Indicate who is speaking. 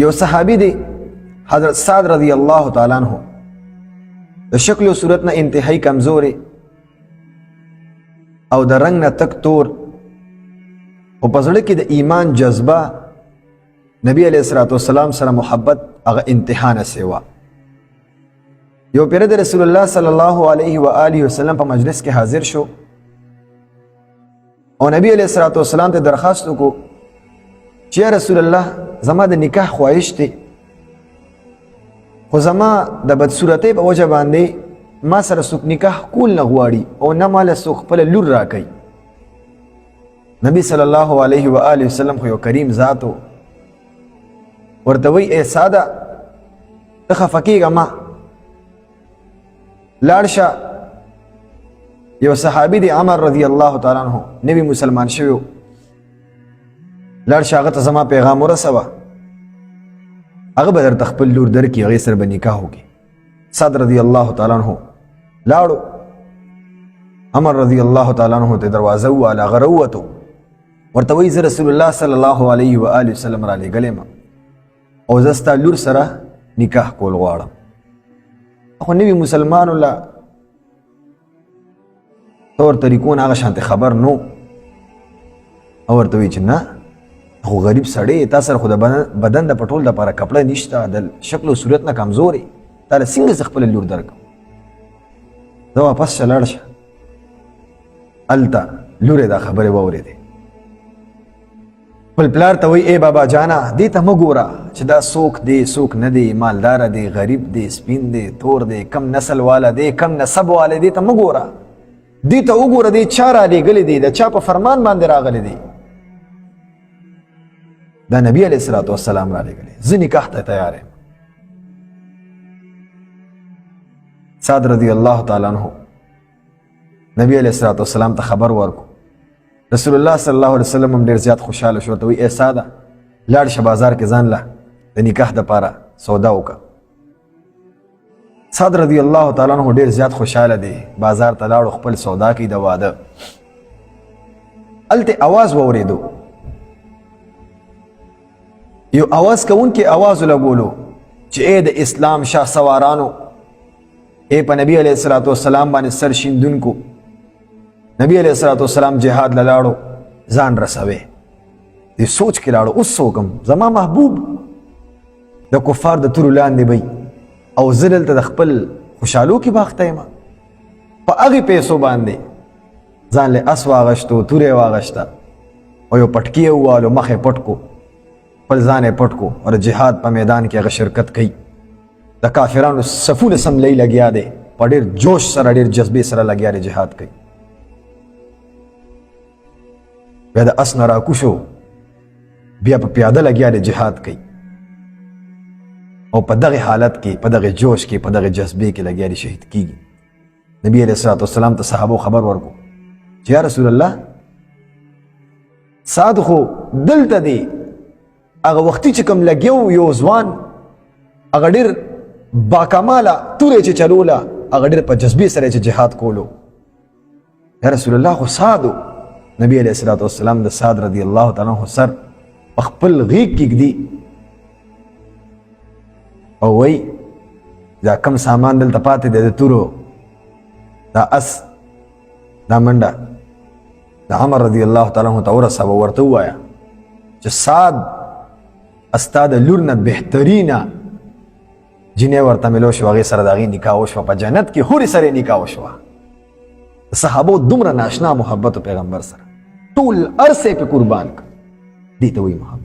Speaker 1: یو صحابي دی حضرت سعد رضی الله تعالی عنہ د شکل او صورت نه انتهایی کمزوري او د رنگ نه تک تور او په زړه کې د ایمان جذبه نبی علیہ الصلوۃ والسلام سره محبت هغه امتحان سیوا یو پیر د رسول الله صلی الله علیه و آله وسلم په مجلس کې حاضر شو او نبی علیہ الصلوۃ والسلام ته درخواست وکړو چې رسول الله زما د نکاح خواهش دی خو زما د بدصورتۍ په وجه باندې ما سره څوک نکاح کول نه غواړي او نه ماله څوک خپله لور راکوي نبی صلی الله علیه و آله وسلم خو یو کریم ذات و ورته وی ای ساده ته خفه کېږه ما لاړ شه یو صحابي دی عمر رضی الله تعالی عنہ نوی مسلمان شوی لاړ شه هغه ته زما پیغام ورسوه هغه به درته خپل لور درکړي هغې سره به نکاح وکړي سعد رضی الله تعالی عنہ لاړو عمر رضی الله تعالی عنہ ته دروازه وواله هغه راووتو ورته وایي زه رسول الله صلی الله علیه و آله وسلم رالیږلی یم او زه ستا لور سره نکاح کول غواړم خو نوي مسلمانو له طور طریقو نه هغه شانتې خبر نو او ورته وایي چې نه خو غریب سړی تا سره خو د بدن د پټول دپاره کپړه نشته د شکل و صورت نه کمزورې تا له څنګه زه خپله لور درکړم زه واپس شه لاړ شه هلته لورې دا خبرې واورېدې خپل پلار ته وایي ای بابا جانا دې ته مه ګوره چې دا څوک دی څوک نه دی مالداره دی غریب دی سپین دی تور دی کم نسل والا دی کم نسب والا دی ته مه ګوره دې ته وګوره دی چا رالیږلی دی د چا په فرمان باندې راغلی دی دا نبی علیہ الصلوۃ والسلام رالیږلی زه نکاح ته تیار یم سعد رضی الله تعالی عنہ نبی علیہ الصلوۃ والسلام ته خبر ورکو رسول الله صلی الله علیه وسلم هم ډیر زیات خوشاله شو ورته وایي ای ساده لاړ شه بازار کې ځان له د نکاح دپاره سودا وکړه سعد رضی الله تعالی عنہ ډیر زیات خوشاله دی بازار ته لاړو خپل سودا کوي د واده هلته اواز واورېدو یو اواز کوونکی اواز ولګولو چې ای د اسلام شاه سوارانو ای په نبی علیہ الصلوۃ والسلام باندې سر شیندونکو نبی علیہ الصلوۃ والسلام جهاد لاړو ځان رسوي دې سوچ کې لاړو اوس څوکم زما محبوب د کفار د تورو لاندې وي او زه دلته د خپل خوشحالو کې باخته یم په هغې پیسو باندې ځان له اس واغشتو تورې واغشته او یو پټکي یې ووالو مخ یې پټ کو خپل ځان یې پټ کو او جهاد په میدان کې هغه شرکت کوي د کافرانو صفونه سملی لګیا دی په ډېر جوش سره ډېر جذبې سره لګیا دی جهاد کوي بیا د اس نه راکوشو بیا په پیاده لګیا دی جهاد کوي او په دغه حالت کې په دغه جوش کې په دغه جذبې کې لګیا دی شهید کیږي نبی علیہ الصلوۃ والسلام ته صحابو خبر ورکو چې یا رسول الله سعد خو دلته دی هغه وختي چې کوم لګیو یو ځوان هغه ډېر باکماله تورې چې چلوله هغه ډېر په جذبې سره چې جهاد کولو یا رسول الله خو سعدو نبی علیہ الصلوۃ والسلام د سعد رضی الله تعالی عنہ سر په خپل غیږ کې ږدي او وایي دا کم سامان دلته پاتې دی د تورو دا اس دا منډه د عمر رضی الله تعالی عنہ ته ورسوه ورته ووایه چې سعد استا د لور نه بهترینه جنې ورته ملو شو هغې سره د هغې نکاح وشوه په جنت کې هورې سره یې نکاح وشوه د صحابو دومره ناشنا محبت پیغمبر سره ټول عرص یې پې قربان کړ دې ته وایي محبت